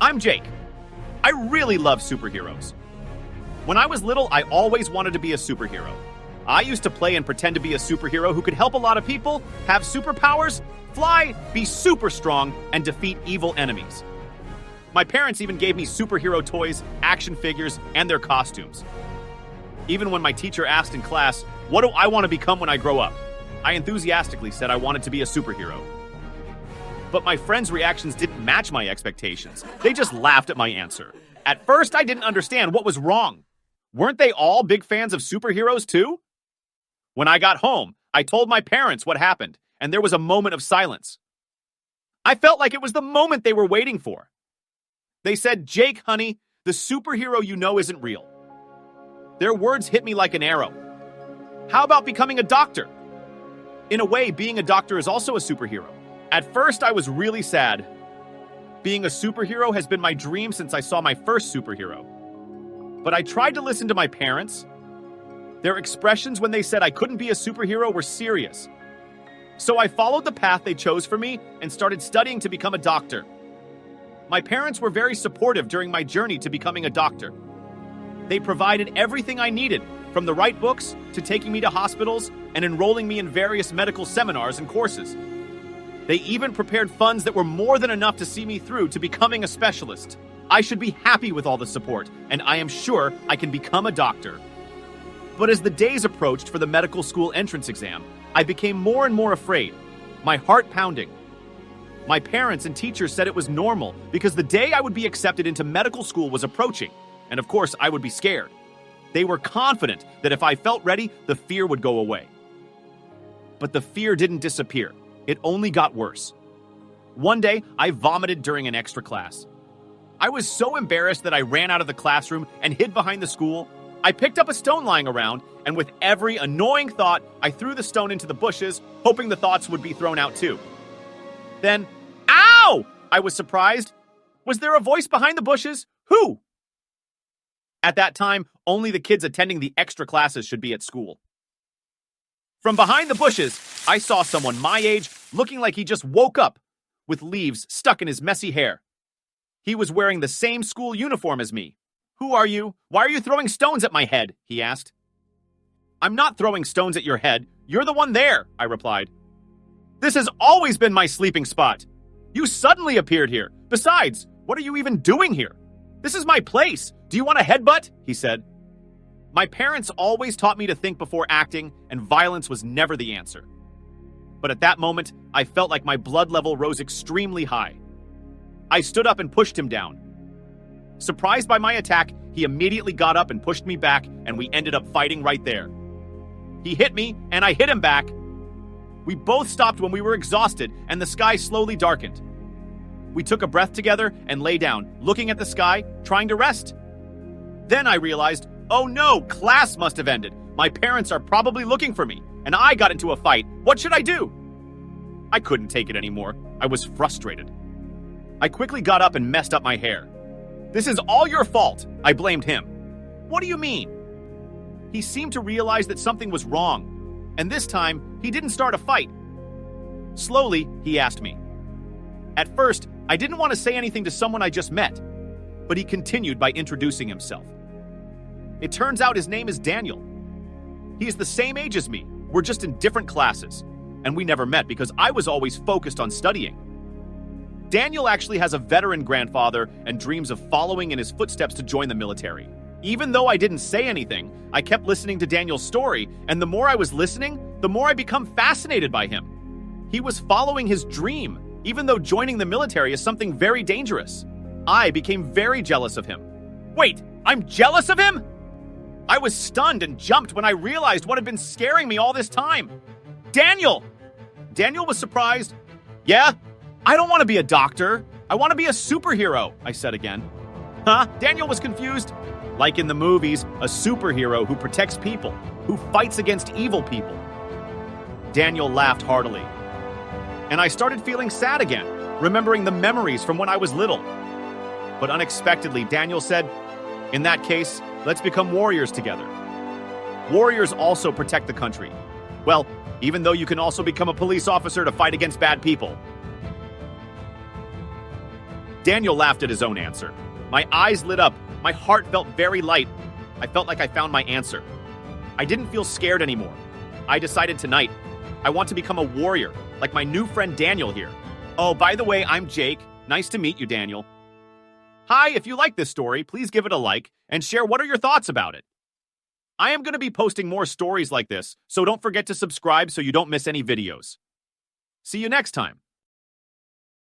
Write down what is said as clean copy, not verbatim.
I'm Jake. I really love superheroes. When I was little, I always wanted to be a superhero. I used to play and pretend to be a superhero who could help a lot of people, have superpowers, fly, be super strong, and defeat evil enemies. My parents even gave me superhero toys, action figures, and their costumes. Even when my teacher asked in class, "What do I want to become when I grow up?" I enthusiastically said I wanted to be a superhero. But my friends' reactions didn't match my expectations. They just laughed at my answer. At first, I didn't understand what was wrong. Weren't they all big fans of superheroes too? When I got home, I told my parents what happened, and there was a moment of silence. I felt like it was the moment they were waiting for. They said, "Jake, honey, the superhero you know isn't real." Their words hit me like an arrow. How about becoming a doctor? In a way, being a doctor is also a superhero. At first, I was really sad. Being a superhero has been my dream since I saw my first superhero. But I tried to listen to my parents. Their expressions when they said I couldn't be a superhero were serious. So I followed the path they chose for me and started studying to become a doctor. My parents were very supportive during my journey to becoming a doctor. They provided everything I needed, from the right books to taking me to hospitals and enrolling me in various medical seminars and courses. They even prepared funds that were more than enough to see me through to becoming a specialist. I should be happy with all the support, and I am sure I can become a doctor. But as the days approached for the medical school entrance exam, I became more and more afraid, my heart pounding. My parents and teachers said it was normal because the day I would be accepted into medical school was approaching, and of course I would be scared. They were confident that if I felt ready, the fear would go away. But the fear didn't disappear. It only got worse. One day, I vomited during an extra class. I was so embarrassed that I ran out of the classroom and hid behind the school. I picked up a stone lying around, and with every annoying thought, I threw the stone into the bushes, hoping the thoughts would be thrown out too. Then, ow! I was surprised. Was there a voice behind the bushes? Who? At that time, only the kids attending the extra classes should be at school. From behind the bushes, I saw someone my age looking like he just woke up, with leaves stuck in his messy hair. He was wearing the same school uniform as me. "Who are you? Why are you throwing stones at my head?" he asked. "I'm not throwing stones at your head. You're the one there," I replied. "This has always been my sleeping spot. You suddenly appeared here. Besides, what are you even doing here? This is my place. Do you want a headbutt?" he said. My parents always taught me to think before acting, and violence was never the answer. But at that moment, I felt like my blood level rose extremely high. I stood up and pushed him down. Surprised by my attack, he immediately got up and pushed me back, and we ended up fighting right there. He hit me, and I hit him back. We both stopped when we were exhausted, and the sky slowly darkened. We took a breath together and lay down, looking at the sky, trying to rest. Then I realized, oh no, class must have ended. My parents are probably looking for me, and I got into a fight. What should I do? I couldn't take it anymore. I was frustrated. I quickly got up and messed up my hair. "This is all your fault," I blamed him. "What do you mean?" He seemed to realize that something was wrong, and this time, he didn't start a fight. Slowly, he asked me. At first, I didn't want to say anything to someone I just met, but he continued by introducing himself. It turns out his name is Daniel. He is the same age as me. We're just in different classes, and we never met because I was always focused on studying. Daniel actually has a veteran grandfather and dreams of following in his footsteps to join the military. Even though I didn't say anything, I kept listening to Daniel's story, and the more I was listening, the more I become fascinated by him. He was following his dream, even though joining the military is something very dangerous. I became very jealous of him. Wait, I'm jealous of him? I was stunned and jumped when I realized what had been scaring me all this time. Daniel! Daniel was surprised. "Yeah? I don't want to be a doctor. I want to be a superhero," I said again. Huh? Daniel was confused. Like in the movies, a superhero who protects people, who fights against evil people. Daniel laughed heartily. And I started feeling sad again, remembering the memories from when I was little. But unexpectedly, Daniel said, "In that case, let's become warriors together." Warriors also protect the country. Well, even though you can also become a police officer to fight against bad people. Daniel laughed at his own answer. My eyes lit up. My heart felt very light. I felt like I found my answer. I didn't feel scared anymore. I decided tonight, I want to become a warrior, like my new friend Daniel here. Oh, by the way, I'm Jake. Nice to meet you, Daniel. Hi, if you like this story, please give it a like and share what are your thoughts about it. I am going to be posting more stories like this, so don't forget to subscribe so you don't miss any videos. See you next time.